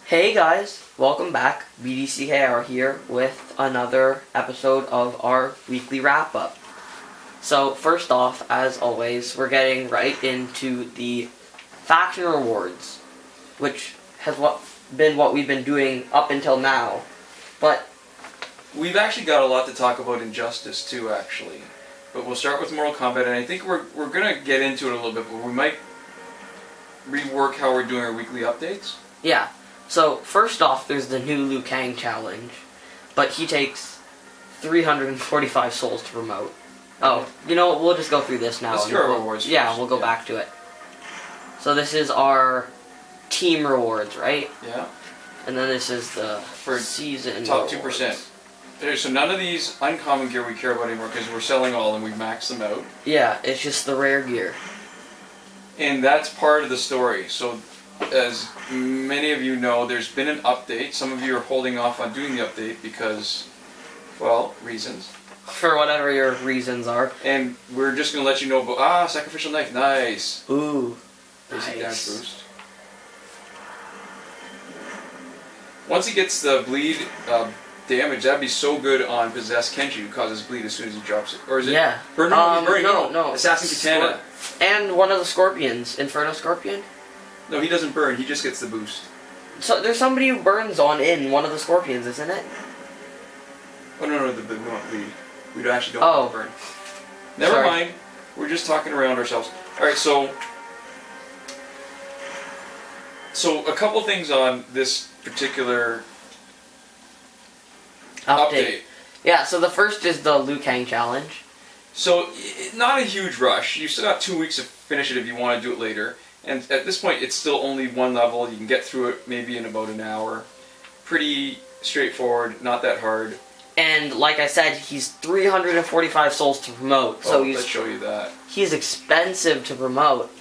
Hey guys, welcome back. BDCKR here with another episode of our weekly wrap-up. So first off, as always, we're getting right into the faction rewards, which has been what we've been doing up until now. But we've actually got a lot to talk about Injustice too, actually. But we'll start with Mortal Kombat, and I think we're going to get into it a little bit, but we might rework how we're doing our weekly updates. Yeah. So, first off, there's the new Liu Kang challenge, but he takes 345 souls to promote. Oh, you know what, we'll just go through this now. Let's do our rewards first. Yeah, we'll go back to it. So this is our team rewards, right? Yeah. And then this is the for season top rewards. 2%. So none of these uncommon gear we care about anymore because we're selling all and we've maxed them out. Yeah, it's just the rare gear. And that's part of the story. So as many of you know, there's been an update. Some of you are holding off on doing the update because, well, reasons. For whatever your reasons are. And we're just going to let you know about, sacrificial knife, nice. Ooh, basic damage nice. boost. Once he gets the bleed damage, that'd be so good on Possessed Kenshi, who causes bleed as soon as he drops it. Or is it? Yeah. Burn, no, he's burning, no. Assassin Katana. And one of the scorpions, Inferno Scorpion. No, he doesn't burn. He just gets the boost. So there's somebody who burns in one of the scorpions, isn't it? Oh no, we don't bleed. We actually don't want to burn. Never mind. We're just talking around ourselves. All right, so a couple things on this particular update. Yeah. So the first is the Liu Kang challenge. So not a huge rush. You still got 2 weeks to finish it if you want to do it later. And at this point, it's still only one level. You can get through it maybe in about an hour. Pretty straightforward, not that hard. And like I said, he's 345 souls to promote. So let's show you that. He's expensive to promote.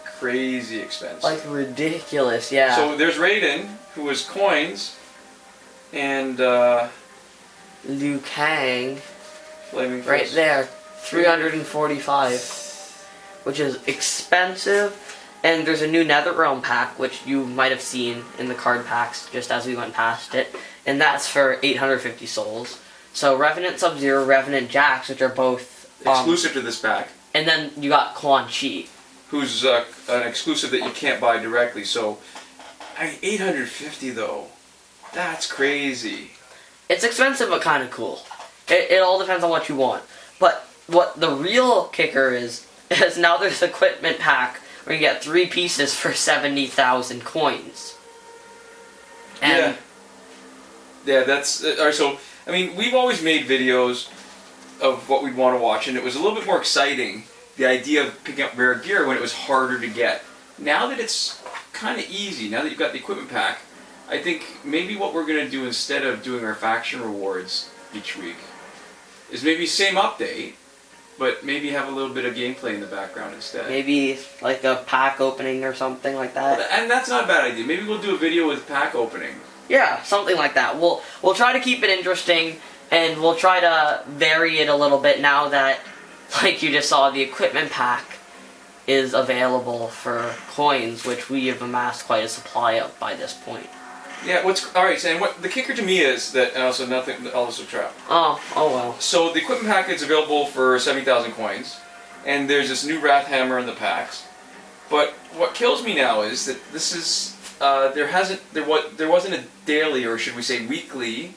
Crazy expensive. Like ridiculous, yeah. So there's Raiden, who is coins, and Liu Kang, Flaming right Fist. there, 345. Which is expensive, and there's a new NetherRealm pack, which you might have seen in the card packs just as we went past it, and that's for 850 souls. So Revenant Sub-Zero, Revenant Jax, which are both exclusive to this pack, and then you got Quan Chi, who's an exclusive that you can't buy directly. So, 850 though, that's crazy. It's expensive but kind of cool. It all depends on what you want. But what the real kicker is now there's equipment pack where you get 3 pieces for 70,000 coins. And yeah, that's alright. So I mean, we've always made videos of what we'd want to watch, and it was a little bit more exciting, the idea of picking up rare gear when it was harder to get. Now that it's kind of easy, now that you've got the equipment pack, I think maybe what we're going to do instead of doing our faction rewards each week is maybe same update, but maybe have a little bit of gameplay in the background instead. Maybe like a pack opening or something like that. And that's not a bad idea. Maybe we'll do a video with pack opening. Yeah, something like that. We'll try to keep it interesting, and we'll try to vary it a little bit now that, like you just saw, the equipment pack is available for coins, which we have amassed quite a supply of by this point. Yeah, alright, so what the kicker to me is that, and also trap. Oh well. So the equipment pack is available for 70,000 coins, and there's this new Wrath Hammer in the packs. But what kills me now is that this is, there wasn't a daily, or should we say weekly,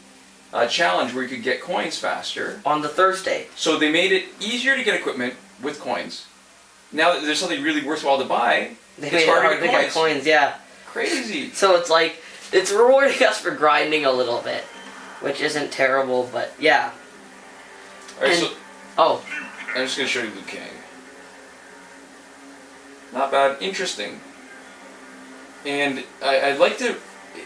challenge where you could get coins faster. On the Thursday. So they made it easier to get equipment with coins. Now that there's something really worthwhile to buy, it's harder to get coins, yeah. Crazy. So it's like, it's rewarding us for grinding a little bit, which isn't terrible, but yeah. Alright, so I'm just going to show you Liu Kang. Not bad. Interesting. And I'd like to,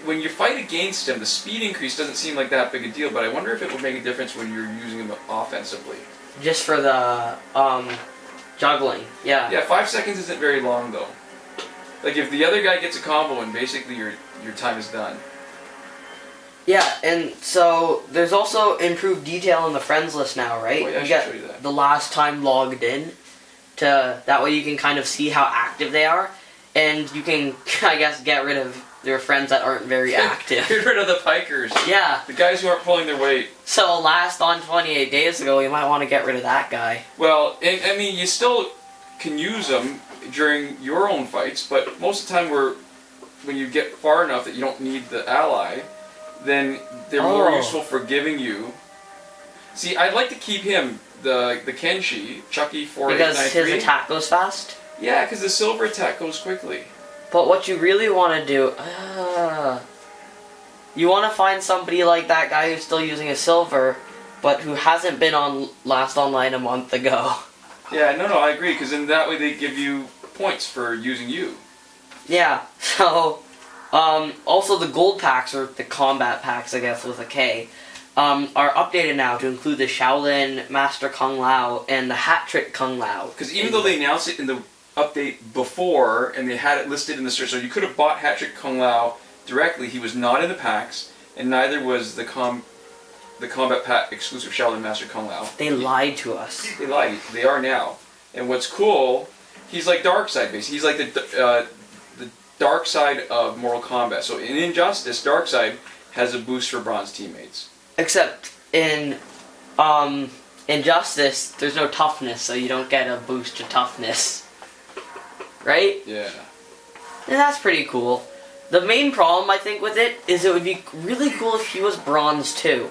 when you fight against him, the speed increase doesn't seem like that big a deal, but I wonder if it would make a difference when you're using him offensively. Just for the juggling, yeah. Yeah, 5 seconds isn't very long though. Like if the other guy gets a combo and basically your time is done. Yeah, and so there's also improved detail in the friends list now, right? Oh, yeah, you get the last time logged in, that way you can kind of see how active they are. and you can, I guess, get rid of your friends that aren't very active. Get rid of the pikers. Yeah. The guys who aren't pulling their weight. So last on 28 days ago, you might want to get rid of that guy. Well, and, I mean, you still can use them during your own fights, but most of the time when you get far enough that you don't need the ally, then they're more useful for giving you. See, I'd like to keep him, the Kenshi, Chucky 4893. Because his attack goes fast? Yeah, because the silver attack goes quickly. But what you really want to do, you want to find somebody like that guy who's still using a silver, but who hasn't been on last online a month ago. Yeah, no, I agree, because in that way they give you points for using you. Yeah, so, also the gold packs, or the combat packs, I guess, with a K, are updated now to include the Shaolin Master Kung Lao and the Hat Trick Kung Lao. Because even though they announced it in the update before, and they had it listed in the search, so you could have bought Hat Trick Kung Lao directly, he was not in the packs, and neither was the combat pack exclusive Shaolin Master Kung Lao. They lied to us. They lied. They are now. And what's cool, he's like Darkseid, basically. He's like the dark side of Mortal Kombat. So in Injustice, Darkseid has a boost for bronze teammates. Except in Injustice, there's no toughness, so you don't get a boost to toughness. Right? Yeah. And that's pretty cool. The main problem, I think, with it is it would be really cool if he was bronze too.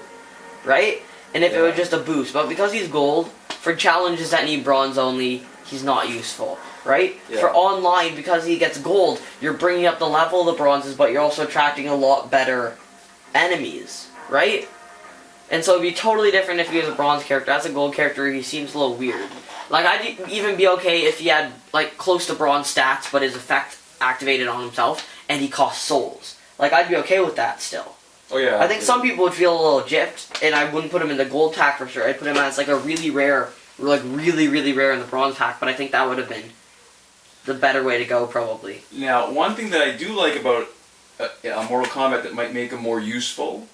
Right? And if it was just a boost. But because he's gold, for challenges that need bronze only, he's not useful. Right? Yeah. For online, because he gets gold, you're bringing up the level of the bronzes, but you're also attracting a lot better enemies. Right? And so it'd be totally different if he was a bronze character. As a gold character, he seems a little weird. Like, I'd even be okay if he had, like, close to bronze stats, but his effect activated on himself, and he cost souls. Like, I'd be okay with that still. Oh, yeah. I think some people would feel a little gypped, and I wouldn't put him in the gold pack for sure. I'd put him as, like, a really rare, like, really, really rare in the bronze pack, but I think that would have been the better way to go, probably. Now, one thing that I do like about Mortal Kombat that might make him more useful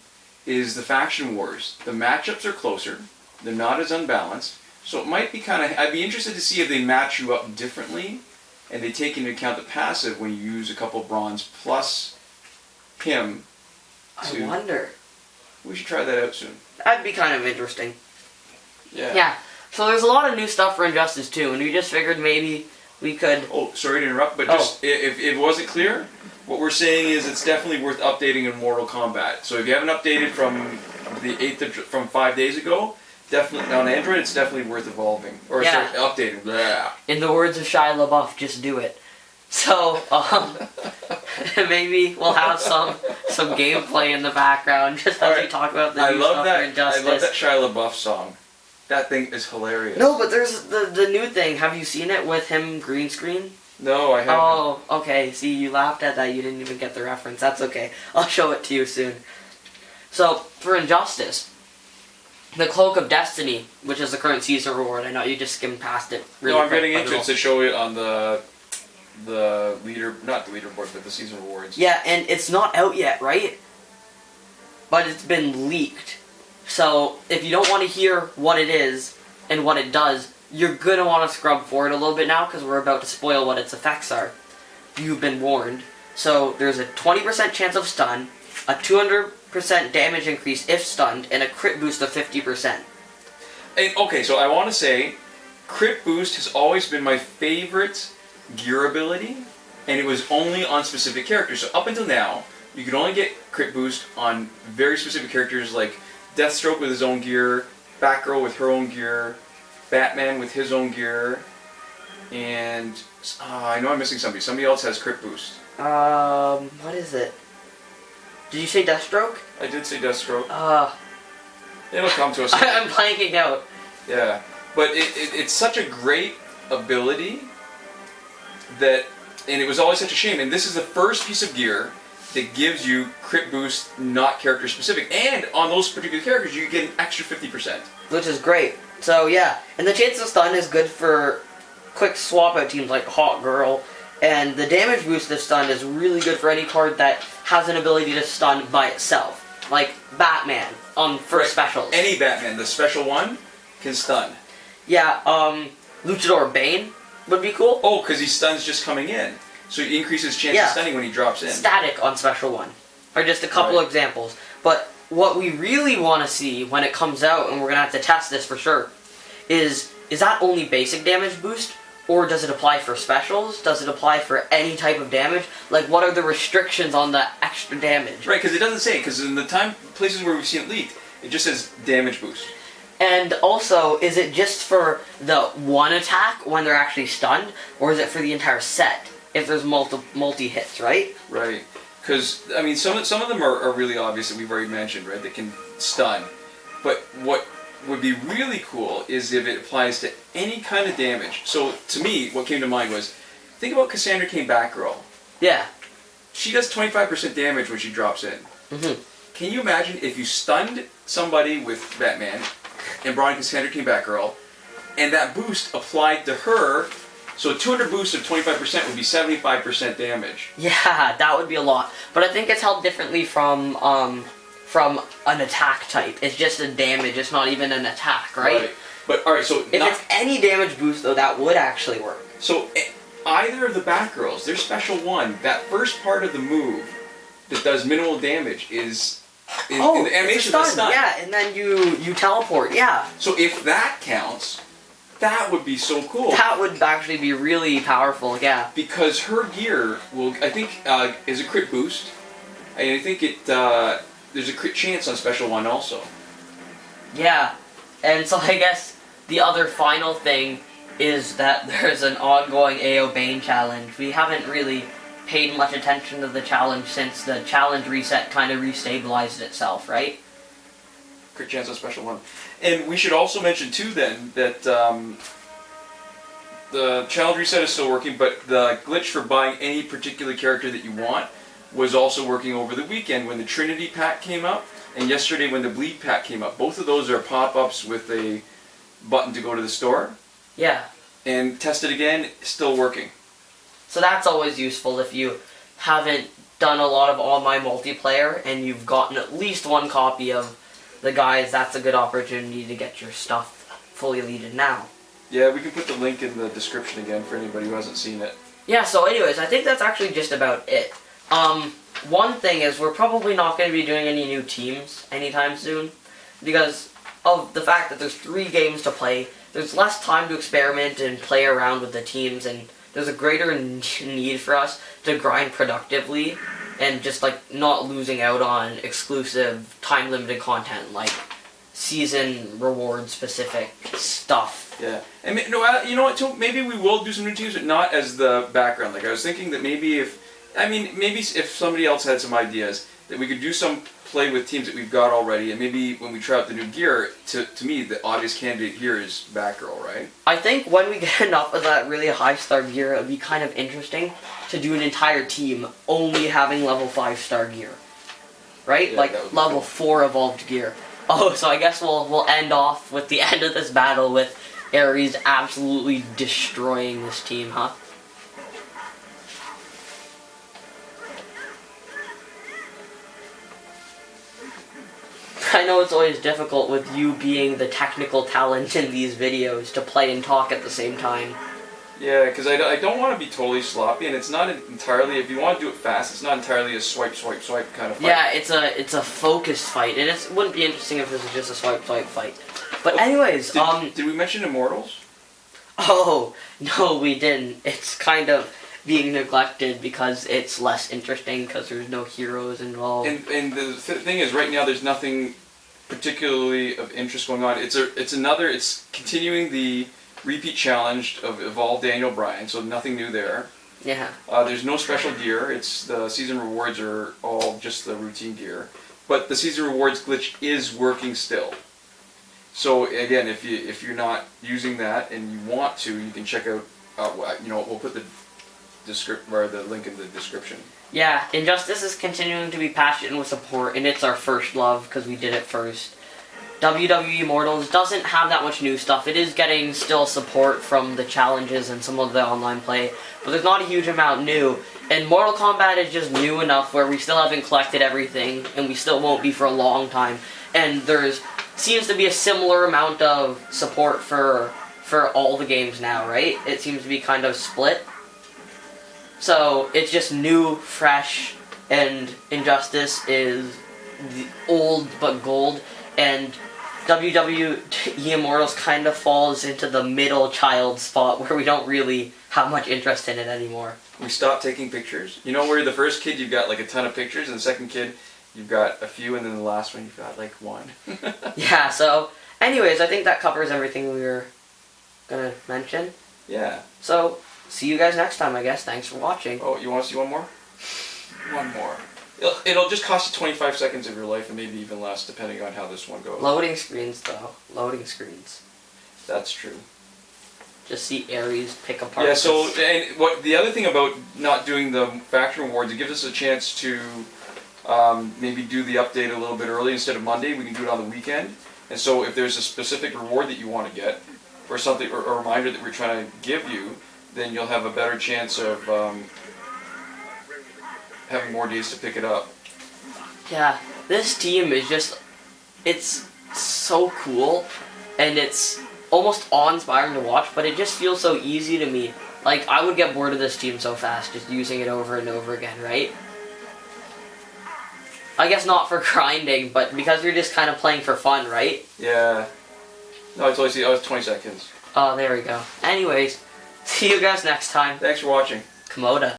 is the faction wars. The matchups are closer. They're not as unbalanced. So it might be kind of... I'd be interested to see if they match you up differently, and they take into account the passive when you use a couple bronze plus him. I wonder. We should try that out soon. That'd be kind of interesting. Yeah. Yeah. So there's a lot of new stuff for Injustice 2, and we just figured maybe we could... Oh, sorry to interrupt, but just if it wasn't clear, what we're saying is it's definitely worth updating in Mortal Kombat. So if you haven't updated from from 5 days ago, definitely on Android, it's definitely worth evolving or updating. Blah. In the words of Shia LaBeouf, just do it. So maybe we'll have some gameplay in the background just as we talk about the new stuff for Injustice. I love that Shia LaBeouf song. That thing is hilarious. No, but there's the new thing. Have you seen it with him green screen? No, I haven't. Oh, okay. See, you laughed at that. You didn't even get the reference. That's okay. I'll show it to you soon. So, for Injustice, the Cloak of Destiny, which is the current season reward. I know you just skimmed past it. Really I'm getting into it to show it on the not the leaderboard, but the season rewards. Yeah, and it's not out yet, right? But it's been leaked. So, if you don't want to hear what it is and what it does, you're going to want to scrub forward a little bit now because we're about to spoil what its effects are. You've been warned. So, there's a 20% chance of stun, a 200% damage increase if stunned, and a crit boost of 50%. And, okay, so I want to say, crit boost has always been my favorite gear ability, and it was only on specific characters. So up until now, you could only get crit boost on very specific characters like Deathstroke with his own gear, Batgirl with her own gear, Batman with his own gear, and I know I'm missing somebody. Somebody else has crit boost. What is it? Did you say Deathstroke? I did say Deathstroke. It'll come to us. I'm blanking out. Yeah, but it's such a great ability that, and it was always such a shame. And this is the first piece of gear that gives you crit boost, not character specific, and on those particular characters you get an extra 50%. Which is great. So yeah, and the chance of stun is good for quick swap out teams like Hot Girl, and the damage boost of stun is really good for any card that has an ability to stun by itself, like Batman for specials. Any Batman, the special one, can stun. Yeah, Luchador Bane would be cool. Oh, because he stuns just coming in. So he increases chance of stunning when he drops in. Static on Special 1. Are just a couple examples. But what we really want to see when it comes out, and we're going to have to test this for sure, is that only basic damage boost? Or does it apply for specials? Does it apply for any type of damage? Like, what are the restrictions on the extra damage? Right, because it doesn't say, because in the places where we've seen it leaked, it just says damage boost. And also, is it just for the one attack when they're actually stunned? Or is it for the entire set if there's multi-hits, right? Right. Because, I mean, some of them are really obvious that we've already mentioned, right? That can stun. But what would be really cool is if it applies to any kind of damage. So, to me, what came to mind was, think about Cassandra Cain Batgirl. Yeah. She does 25% damage when she drops in. Mm-hmm. Can you imagine if you stunned somebody with Batman and brought in Cassandra Cain Batgirl, and that boost applied to her, so a 200 boost of 25% would be 75% damage. Yeah, that would be a lot. But I think it's held differently from an attack type. It's just a damage, it's not even an attack, right? But, alright, so... If it's any damage boost, though, that would actually work. So, either of the Batgirls, their special one, that first part of the move that does minimal damage is... in the animation it's a stun. Yeah, and then you teleport, yeah. So if that counts, that would be so cool. That would actually be really powerful, yeah. Because her gear will, I think, is a crit boost. And I think there's a crit chance on Special 1 also. Yeah, and so I guess the other final thing is that there's an ongoing AO Bane challenge. We haven't really paid much attention to the challenge since the challenge reset kind of restabilized itself, right? Crit chance on Special 1. And we should also mention too then that the challenge reset is still working, but the glitch for buying any particular character that you want was also working over the weekend when the Trinity pack came up, and yesterday when the Bleed pack came up. Both of those are pop-ups with a button to go to the store. Yeah. And test it again, still working. So that's always useful if you haven't done a lot of online multiplayer and you've gotten at least one copy of the guys. That's a good opportunity to get your stuff fully deleted now. Yeah, we can put the link in the description again for anybody who hasn't seen it. Yeah, so anyways, I think that's actually just about it. One thing is we're probably not going to be doing any new teams anytime soon because of the fact that there's 3 games to play. There's less time to experiment and play around with the teams, and there's a greater need for us to grind productively and just like not losing out on exclusive time-limited content like season reward specific stuff. Yeah, and you know what? Too, maybe we will do some new teams, but not as the background. Like I was thinking that maybe if somebody else had some ideas that we could do some play with teams that we've got already, and maybe when we try out the new gear, to me the obvious candidate here is Batgirl, right? I think when we get enough of that really high star gear, it would be kind of interesting to do an entire team only having level 5 star gear, right? Yeah, like level 4 evolved gear. Oh, so I guess we'll end off with the end of this battle with Ares absolutely destroying this team, huh? I know it's always difficult with you being the technical talent in these videos to play and talk at the same time. Yeah, because I don't want to be totally sloppy, and it's not entirely, if you want to do it fast, it's not entirely a swipe, swipe, swipe kind of fight. Yeah, it's a focused fight, and it wouldn't be interesting if this was just a swipe, swipe fight. But anyways, Did we mention Immortals? Oh, no we didn't. It's kind of being neglected because it's less interesting because there's no heroes involved. And the thing is, right now there's nothing particularly of interest going on. It's continuing the repeat challenge of Evolve Daniel Bryan, so nothing new there. Yeah. There's no special gear. It's the season rewards are all just the routine gear, but the season rewards glitch is working still. So again, if you're not using that and you want to, you can check out. We'll put the link in the description. Yeah, Injustice is continuing to be passionate with support, and it's our first love because we did it first. WWE Immortals doesn't have that much new stuff. It is getting still support from the challenges and some of the online play, but there's not a huge amount new. And Mortal Kombat is just new enough where we still haven't collected everything, and we still won't be for a long time. And there's seems to be a similar amount of support for all the games now, right? It seems to be kind of split. So it's just new, fresh, and Injustice is the old but gold, and WWE Immortals kind of falls into the middle child spot where we don't really have much interest in it anymore. We stopped taking pictures. You know, where you're the first kid, you've got like a ton of pictures, and the second kid, you've got a few, and then the last one, you've got like one. Yeah, so, anyways, I think that covers everything we were gonna mention. Yeah. So, see you guys next time, I guess. Thanks for watching. Oh, you want to see one more? One more. It'll just cost you 25 seconds of your life, and maybe even less, depending on how this one goes. Loading screens, though. Loading screens. That's true. Just see Ares pick apart. Yeah, so, and what the other thing about not doing the factory rewards, it gives us a chance to maybe do the update a little bit early instead of Monday. We can do it on the weekend. And so if there's a specific reward that you want to get, or something, or a reminder that we're trying to give you, then you'll have a better chance of having more days to pick it up. Yeah, this team is just, it's so cool, and it's almost awe-inspiring to watch, but it just feels so easy to me. Like, I would get bored of this team so fast, just using it over and over again, right? I guess not for grinding, but because you're just kind of playing for fun, right? Yeah. No, I totally see. I was 20 seconds. Oh, there we go. Anyways, see you guys next time. Thanks for watching. Komoda.